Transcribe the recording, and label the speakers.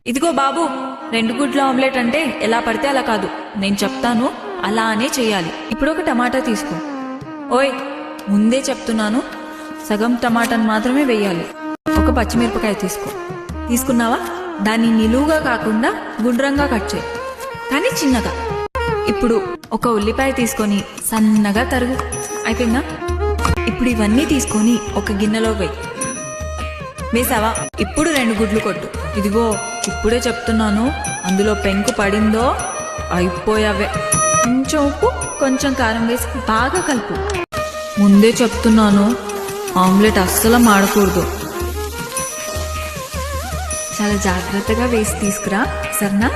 Speaker 1: ఇదిగో బాబు, 2 గుడ్ల ఆమ్లెట్ అంటే ఎలా పడితే అలా కాదు, నేను చెప్తాను అలానే చెయ్యాలి. ఇప్పుడు ఒక టమాటా తీసుకో. ఓయ్, ముందే చెప్తున్నాను, సగం టమాటాను మాత్రమే వేయాలి. ఒక పచ్చిమిరపకాయ తీసుకో. తీసుకున్నావా? దాన్ని నిలువుగా కాకుండా గుండ్రంగా కట్ చేయి, కానీ చిన్నగా. ఇప్పుడు ఒక ఉల్లిపాయ తీసుకొని సన్నగా తరుగు. అయిపోయిందా? ఇప్పుడు ఇవన్నీ తీసుకొని ఒక గిన్నెలో వేయి. వేసావా? ఇప్పుడు 2 గుడ్లు కొట్టు. ఇదిగో ఇప్పుడే చెప్తున్నాను, అందులో పెంకు పడిందో అయిపోయావే. కొంచెం ఉప్పు, కొంచెం కారం వేసి బాగా కలుపు. ముందే చెప్తున్నాను, ఆమ్లెట్ అస్సలు మాడకూడదు. చాలా జాగ్రత్తగా వేసి తీసుకురా, సరేనా?